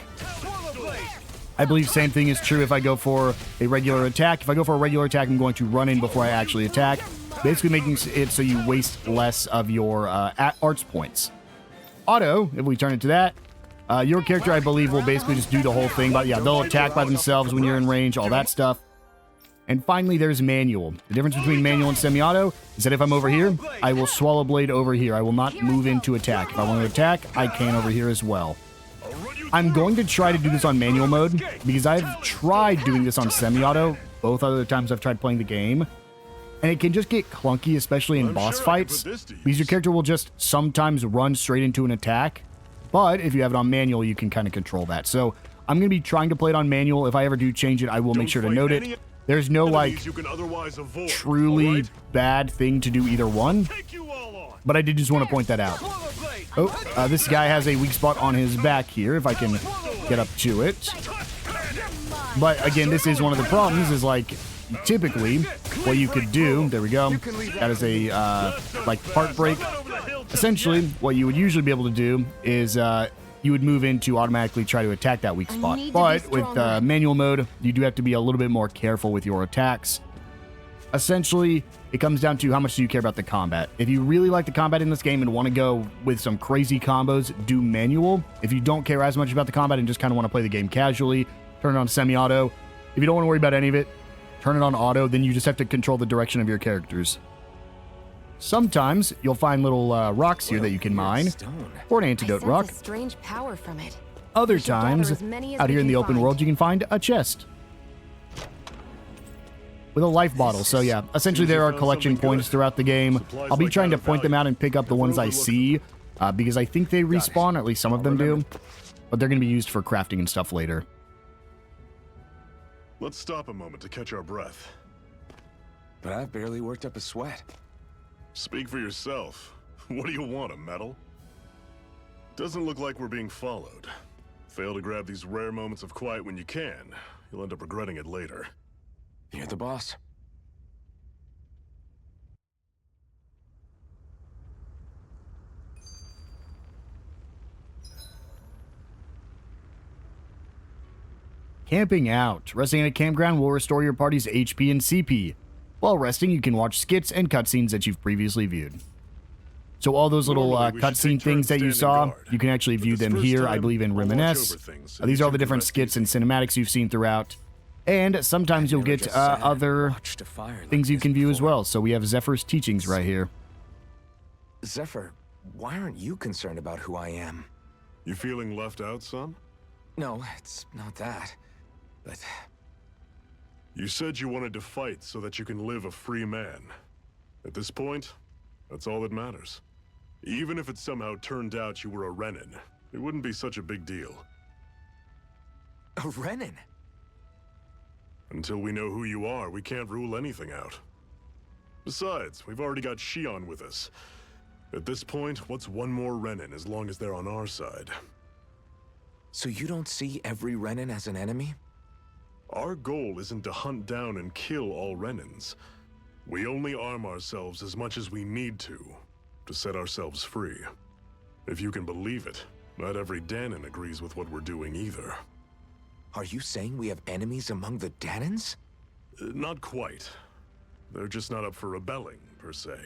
I believe same thing is true if I go for a regular attack. If I go for a regular attack, I'm going to run in before I actually attack. Basically making it so you waste less of your arts points. Auto, if we turn it to that, your character, I believe, will basically just do the whole thing. But yeah, they'll attack by themselves when you're in range, all that stuff. And finally, there's manual. The difference between manual and semi-auto is that if I'm over here, I will Swallow Blade over here. I will not move into attack. If I want to attack, I can over here as well. I'm going to try to do this on manual mode because I've tried doing this on semi-auto both other times I've tried playing the game. And it can just get clunky, especially in boss fights, because your character will just sometimes run straight into an attack. But if you have it on manual, you can kind of control that. So I'm going to be trying to play it on manual. If I ever do change it, I will make sure to note it. There's no, like, truly bad thing to do either one. But I did just want to point that out. Oh, this guy has a weak spot on his back here, if I can get up to it. But again, this is one of the problems, is like, typically, what you could do, there we go, that is a, like, part break. Essentially, what you would usually be able to do is, you would move in to automatically try to attack that weak spot. But with manual mode, you do have to be a little bit more careful with your attacks. Essentially, it comes down to how much do you care about the combat. If you really like the combat in this game and want to go with some crazy combos, do manual. If you don't care as much about the combat and just kind of want to play the game casually, turn it on semi-auto. If you don't want to worry about any of it, turn it on auto, then you just have to control the direction of your characters. Sometimes you'll find little rocks here that you can mine, or an antidote rock. Strange power from it. Other times, out here in the open world, you can find a chest with a life bottle. So yeah, essentially there are collection points throughout the game. I'll be trying to point them out and pick up the ones I see, because I think they respawn, or at least some of them do, but they're going to be used for crafting and stuff later. Let's stop a moment to catch our breath. But I've barely worked up a sweat. Speak for yourself. What do you want, a medal? Doesn't look like we're being followed. Fail to grab these rare moments of quiet when you can. You'll end up regretting it later. You're the boss. Camping out. Resting at a campground will restore your party's HP and CP. While resting, you can watch skits and cutscenes that you've previously viewed. So all those little cutscene things that you saw, you can actually view them here, I believe, in Reminisce. These are all the different skits and cinematics you've seen throughout. And sometimes you'll get other things you can view as well. So we have Zephyr's teachings right here. Zephyr, why aren't you concerned about who I am? You feeling left out, son? No, it's not that. But you said you wanted to fight so that you can live a free man. At this point, that's all that matters. Even if it somehow turned out you were a Renin, it wouldn't be such a big deal. A Renin? Until we know who you are, we can't rule anything out. Besides, we've already got Shionne with us. At this point, what's one more Renin as long as they're on our side? So you don't see every Renin as an enemy? Our goal isn't to hunt down and kill all Renins. We only arm ourselves as much as we need to set ourselves free. If you can believe it, not every Dahnan agrees with what we're doing either. Are you saying we have enemies among the Dahnans? Not quite. They're just not up for rebelling, per se.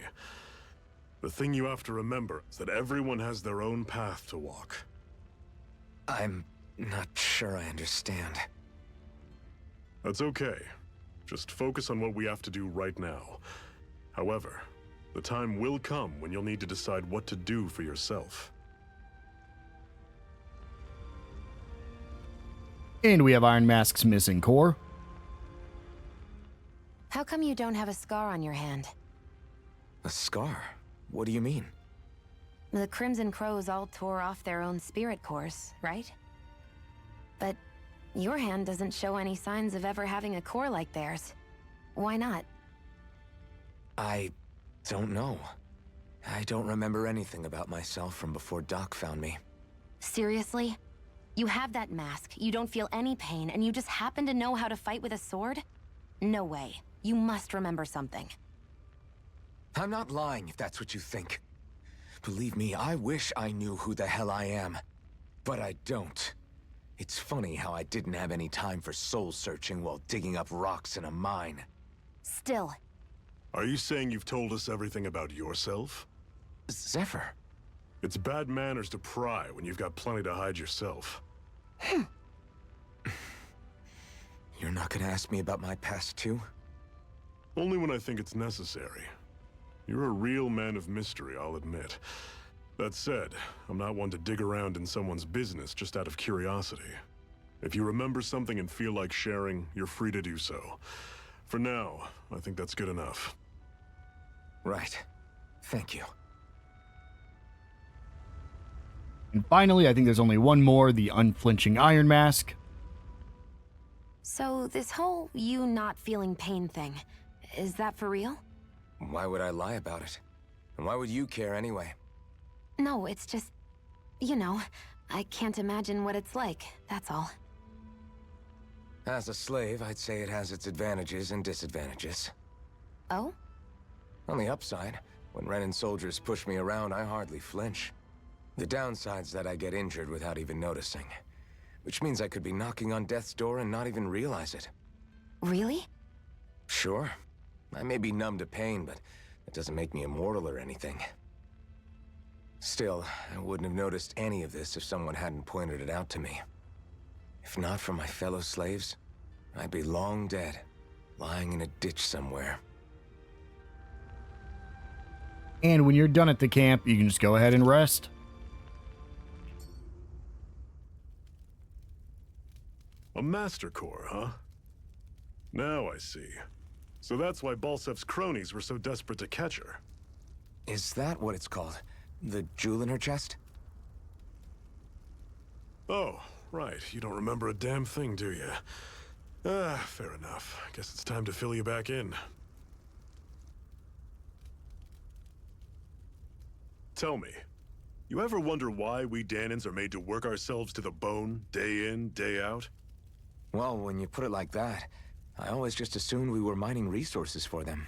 The thing you have to remember is that everyone has their own path to walk. I'm not sure I understand. That's okay. Just focus on what we have to do right now. However, the time will come when you'll need to decide what to do for yourself. And we have Iron Mask's missing core. How come you don't have a scar on your hand? A scar? What do you mean? The Crimson Crows all tore off their own spirit cores, right? But your hand doesn't show any signs of ever having a core like theirs. Why not? I don't know. I don't remember anything about myself from before Doc found me. Seriously? You have that mask, you don't feel any pain, and you just happen to know how to fight with a sword? No way. You must remember something. I'm not lying if that's what you think. Believe me, I wish I knew who the hell I am. But I don't. It's funny how I didn't have any time for soul-searching while digging up rocks in a mine. Still. Are you saying you've told us everything about yourself? Zephyr. It's bad manners to pry when you've got plenty to hide yourself. You're not gonna ask me about my past, too? Only when I think it's necessary. You're a real man of mystery, I'll admit. That said, I'm not one to dig around in someone's business just out of curiosity. If you remember something and feel like sharing, you're free to do so. For now, I think that's good enough. Right. Thank you. And finally, I think there's only one more, the unflinching Iron Mask. So, this whole you not feeling pain thing, is that for real? Why would I lie about it? And why would you care anyway? No, it's just... you know, I can't imagine what it's like, that's all. As a slave, I'd say it has its advantages and disadvantages. Oh? On the upside, when Renan soldiers push me around, I hardly flinch. The downside's that I get injured without even noticing. Which means I could be knocking on death's door and not even realize it. Really? Sure. I may be numb to pain, but that doesn't make me immortal or anything. Still, I wouldn't have noticed any of this if someone hadn't pointed it out to me. If not for my fellow slaves, I'd be long dead, lying in a ditch somewhere. And when you're done at the camp, you can just go ahead and rest. A Master Core, huh? Now I see. So that's why Balsef's cronies were so desperate to catch her. Is that what it's called? The jewel in her chest? Oh, right. You don't remember a damn thing, do you? Fair enough. Guess it's time to fill you back in. Tell me, you ever wonder why we Dahnans are made to work ourselves to the bone, day in, day out? Well, when you put it like that, I always just assumed we were mining resources for them.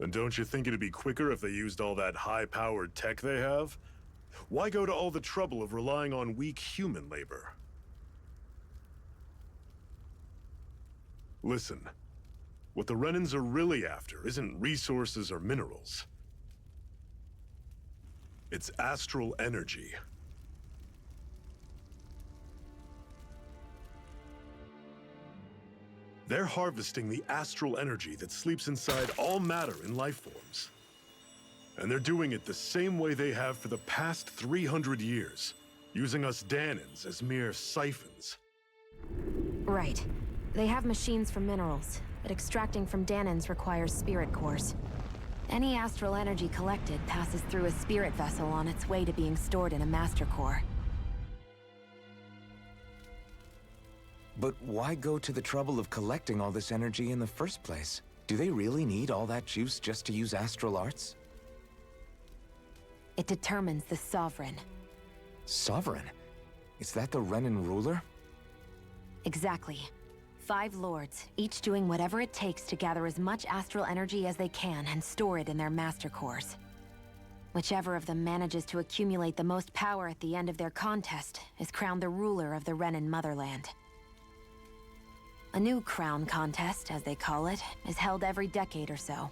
And don't you think it'd be quicker if they used all that high-powered tech they have? Why go to all the trouble of relying on weak human labor? Listen, what the Renans are really after isn't resources or minerals. It's astral energy. They're harvesting the astral energy that sleeps inside all matter in life forms. And they're doing it the same way they have for the past 300 years, using us Dahnans as mere siphons. Right. They have machines for minerals, but extracting from Dahnans requires spirit cores. Any astral energy collected passes through a spirit vessel on its way to being stored in a master core. But why go to the trouble of collecting all this energy in the first place? Do they really need all that juice just to use astral arts? It determines the Sovereign. Sovereign? Is that the Renan ruler? Exactly. 5 lords, each doing whatever it takes to gather as much astral energy as they can and store it in their master cores. Whichever of them manages to accumulate the most power at the end of their contest is crowned the ruler of the Renan motherland. A new crown contest, as they call it, is held every decade or so.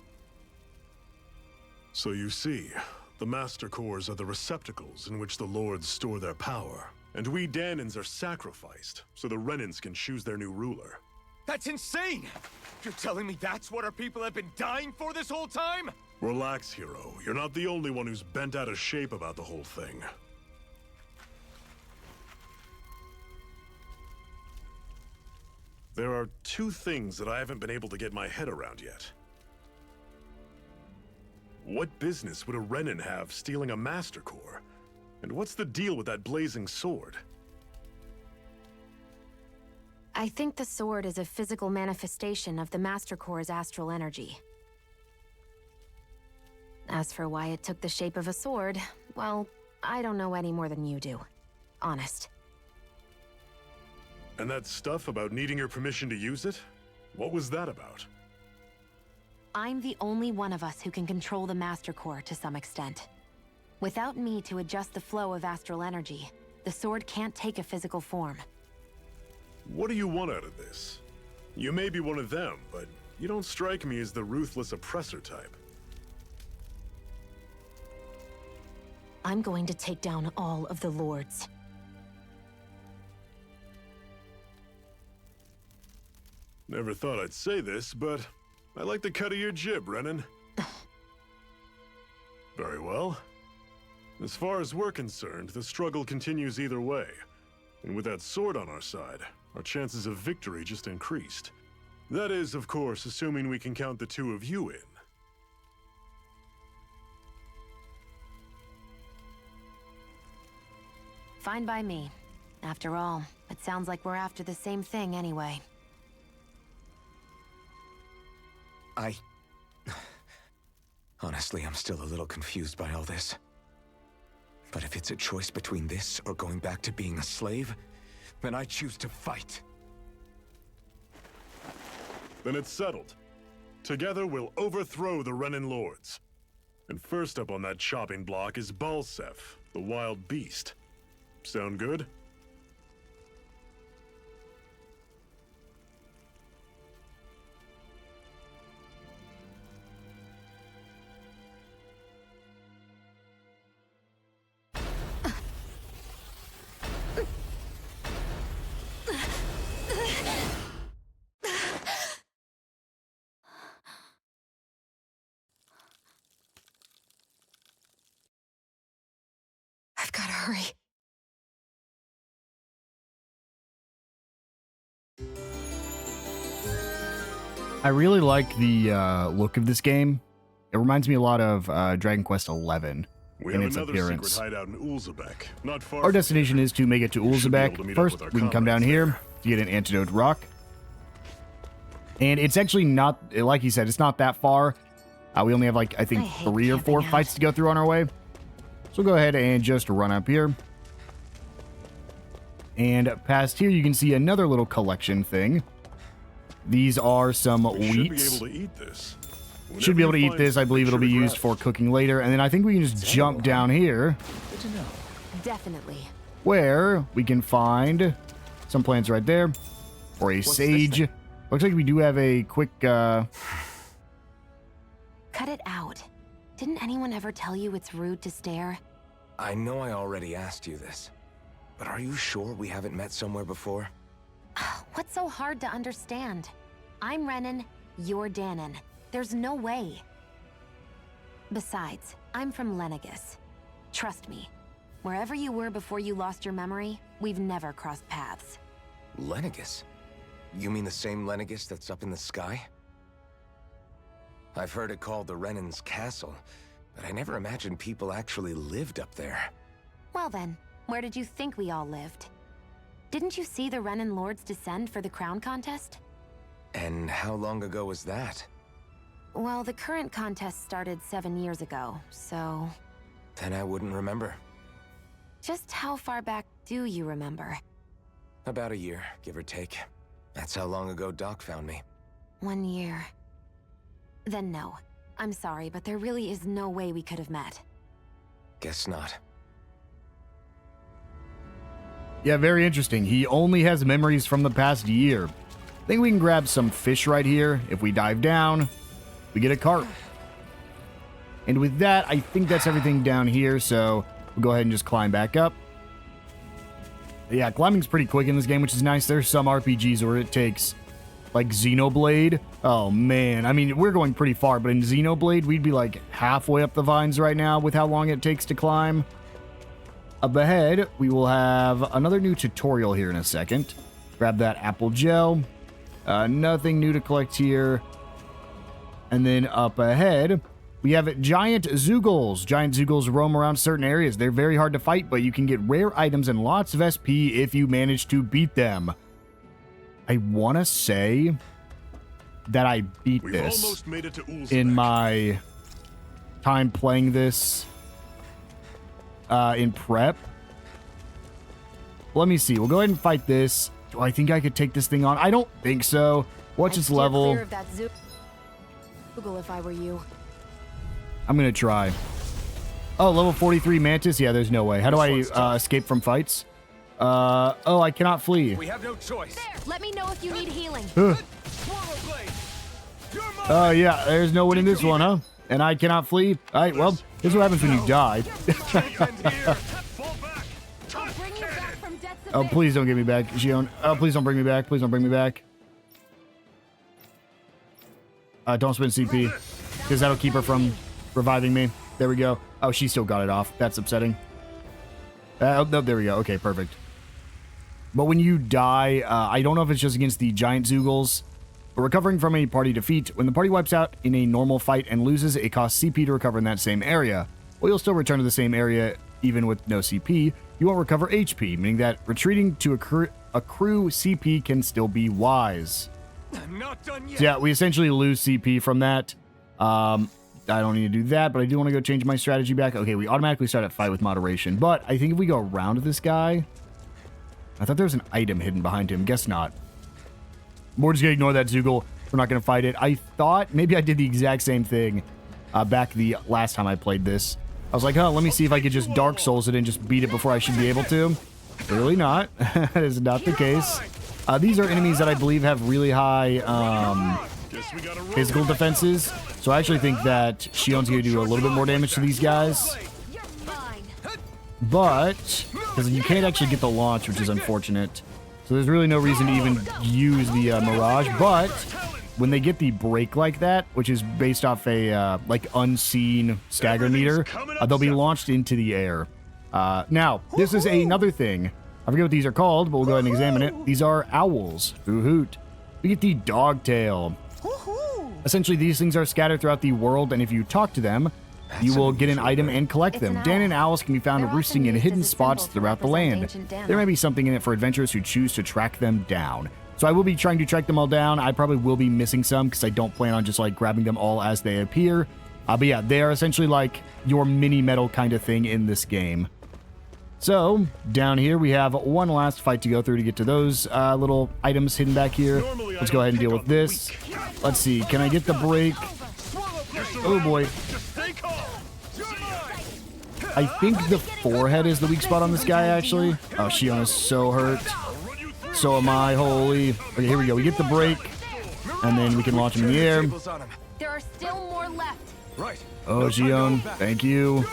So you see, the Master Cores are the receptacles in which the Lords store their power. And we Dahnans are sacrificed, so the Renans can choose their new ruler. That's insane! You're telling me that's what our people have been dying for this whole time? Relax, hero. You're not the only one who's bent out of shape about the whole thing. There are 2 things that I haven't been able to get my head around yet. What business would a Renan have stealing a Master Core? And what's the deal with that blazing sword? I think the sword is a physical manifestation of the Master Core's astral energy. As for why it took the shape of a sword, well, I don't know any more than you do. Honest. And that stuff about needing your permission to use it? What was that about? I'm the only one of us who can control the Master Core to some extent. Without me to adjust the flow of astral energy, the sword can't take a physical form. What do you want out of this? You may be one of them, but you don't strike me as the ruthless oppressor type. I'm going to take down all of the lords. Never thought I'd say this, but I like the cut of your jib, Renan. Very well. As far as we're concerned, the struggle continues either way. And with that sword on our side, our chances of victory just increased. That is, of course, assuming we can count the two of you in. Fine by me. After all, it sounds like we're after the same thing anyway. Honestly, I'm still a little confused by all this. But if it's a choice between this or going back to being a slave, then I choose to fight. Then it's settled. Together we'll overthrow the Renan lords. And first up on that chopping block is Balsef, the wild beast. Sound good? I've gotta hurry. I really like the look of this game. It reminds me a lot of Dragon Quest XI in its appearance. Secret hideout in Ulzebek, not far Our destination is to make it to Ulzebek. First, we can come down here to get an antidote rock. And it's actually not, like he said, it's not that far. We only have, like, I think 3 or 4 fights to go through on our way. So go ahead and just run up here. And past here, you can see another little collection thing. These are some wheats. Should be able to eat this. I believe it'll be used for cooking later. And then I think we can just jump down here. Good to know. Definitely. Where we can find some plants right there. Or a sage. Looks like we do have a quick... Cut it out. Didn't anyone ever tell you it's rude to stare? I know I already asked you this, but are you sure we haven't met somewhere before? What's so hard to understand? I'm Renan, you're Dahna. There's no way. Besides, I'm from Lenegis. Trust me, wherever you were before you lost your memory, we've never crossed paths. Lenegis? You mean the same Lenegis that's up in the sky? I've heard it called the Renan's Castle, but I never imagined people actually lived up there. Well then, where did you think we all lived? Didn't you see the Renan lords descend for the crown contest? And how long ago was that? Well, the current contest started 7 years ago, so... Then I wouldn't remember. Just how far back do you remember? About a year, give or take. That's how long ago Doc found me. 1 year. Then no. I'm sorry, but there really is no way we could have met. Guess not. Yeah, very interesting. He only has memories from the past year. I think we can grab some fish right here. If we dive down, we get a carp. And with that, I think that's everything down here, so we'll go ahead and just climb back up. Yeah, climbing's pretty quick in this game, which is nice. There's some RPGs where it takes, like, Xenoblade. Oh, man. I mean, we're going pretty far, but in Xenoblade, we'd be, like, halfway up the vines right now with how long it takes to climb. Up ahead, we will have another new tutorial here in a second. Grab that apple gel. Nothing new to collect here. And then up ahead, we have giant Zeugles. Giant Zeugles roam around certain areas. They're very hard to fight, but you can get rare items and lots of SP if you manage to beat them. I want to say that I beat this in my time playing this in prep. Let me see. We'll go ahead and fight this. Do I think I could take this thing on? I don't think so. What's its level? Clear of that Zoogle if I were you. I'm going to try. Oh, level 43 Mantis? Yeah, there's no way. How do I escape from fights? Oh, I cannot flee. We have no choice. There, let me know if you need healing. Oh, yeah, there's no winning this one, huh? And I cannot flee? All right, well, this is what happens when you die. Oh, please don't get me back, Shionne. Oh, please don't bring me back. Please don't bring me back. Don't spend CP, because that'll keep her from reviving me. There we go. Oh, she still got it off. That's upsetting. Oh, no, there we go. Okay, perfect. But when you die, I don't know if it's just against the giant Zoogles, but recovering from a party defeat, when the party wipes out in a normal fight and loses, it costs CP to recover in that same area. Well, you'll still return to the same area even with no CP. You won't recover HP, meaning that retreating to accrue CP can still be wise. I'm not done yet. So yeah, we essentially lose CP from that. I don't need to do that, but I do want to go change my strategy back. Okay, we automatically start at fight with moderation, but I think if we go around this guy... I thought there was an item hidden behind him. Guess not. We're just going to ignore that Zoogle. We're not going to fight it. I thought maybe I did the exact same thing back the last time I played this. I was like, oh, let me see if I could just Dark Souls it and just beat it before I should be able to. Clearly not. That is not the case. These are enemies that I believe have really high physical defenses. So I actually think that Shionne's going to do a little bit more damage to these guys. But, because you can't actually get the launch, which is unfortunate. So there's really no reason to even use the Mirage. But when they get the break like that, which is based off a like unseen stagger meter, they'll be launched into the air. Now, this is another thing. I forget what these are called, but we'll go ahead and examine it. These are owls. Hoo hoot. We get the dogtail. Essentially, these things are scattered throughout the world, and if you talk to them, you will get an item and collect them. Dahna and owls can be found roosting in hidden spots throughout the land. There may be something in it for adventurers who choose to track them down. So I will be trying to track them all down. I probably will be missing some because I don't plan on just like grabbing them all as they appear. But yeah, they are essentially like your mini medal kind of thing in this game. So down here we have one last fight to go through to get to those little items hidden back here. Let's go ahead and deal with this. Let's see, can I get the break? Oh boy. I think the forehead is the weak spot on this guy, actually. Oh, Shionne is so hurt. So am I, holy. Okay, here we go. We get the break, and then we can launch him in the air. There are still more left. Right. Oh, Shionne, thank you.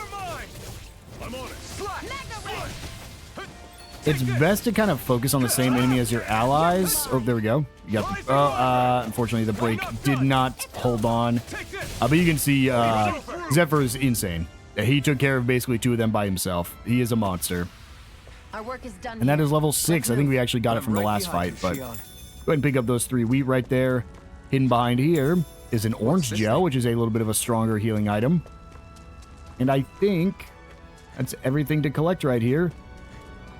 It's best to kind of focus on the same enemy as your allies. Oh, there we go. You got the, unfortunately, the break did not hold on. But you can see Zephyr is insane. He took care of basically two of them by himself. He is a monster. Our work is done. And that is level 6. I think we actually got it from the last fight, but go ahead and pick up those 3 wheat right there. Hidden behind here is an orange gel, which is a little bit of a stronger healing item. And I think that's everything to collect right here.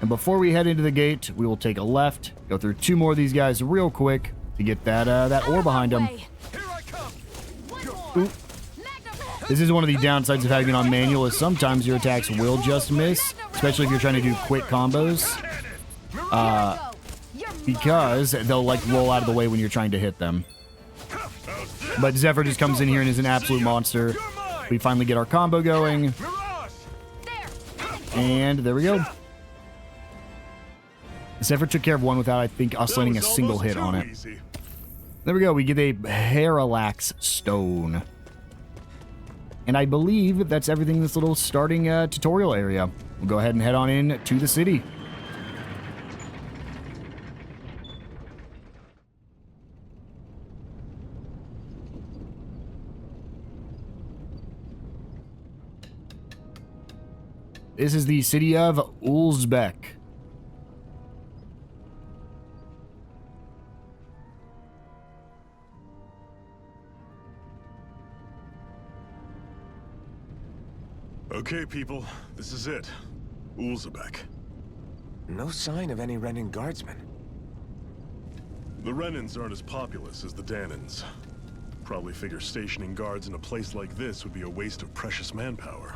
And before we head into the gate, we will take a left, go through 2 more of these guys real quick to get that ore behind them. Ooh. This is one of the downsides of having it on manual, is sometimes your attacks will just miss, especially if you're trying to do quick combos, because they'll like roll out of the way when you're trying to hit them. But Zephyr just comes in here and is an absolute monster. We finally get our combo going, and there we go. Zephyr took care of one without, I think, us landing a single hit on it. There we go. We get a Parallax Stone. And I believe that's everything in this little starting tutorial area. We'll go ahead and head on in to the city. This is the city of Ulzbek. Okay, people, this is it. Ulzbek. No sign of any Renan guardsmen. The Renans aren't as populous as the Dahnans. Probably figure stationing guards in a place like this would be a waste of precious manpower.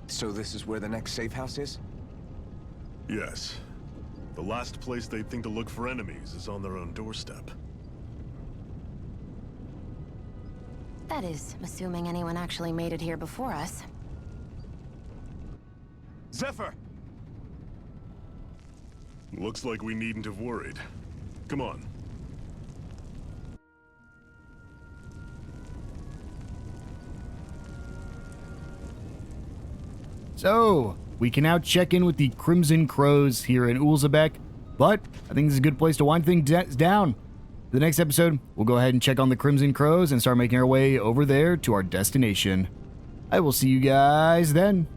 So this is where the next safe house is? Yes. The last place they'd think to look for enemies is on their own doorstep. That is, assuming anyone actually made it here before us. Zephyr! Looks like we needn't have worried. Come on. So, we can now check in with the Crimson Crows here in Ulzebek, but I think this is a good place to wind things down. The next episode, we'll go ahead and check on the Crimson Crows and start making our way over there to our destination. I will see you guys then.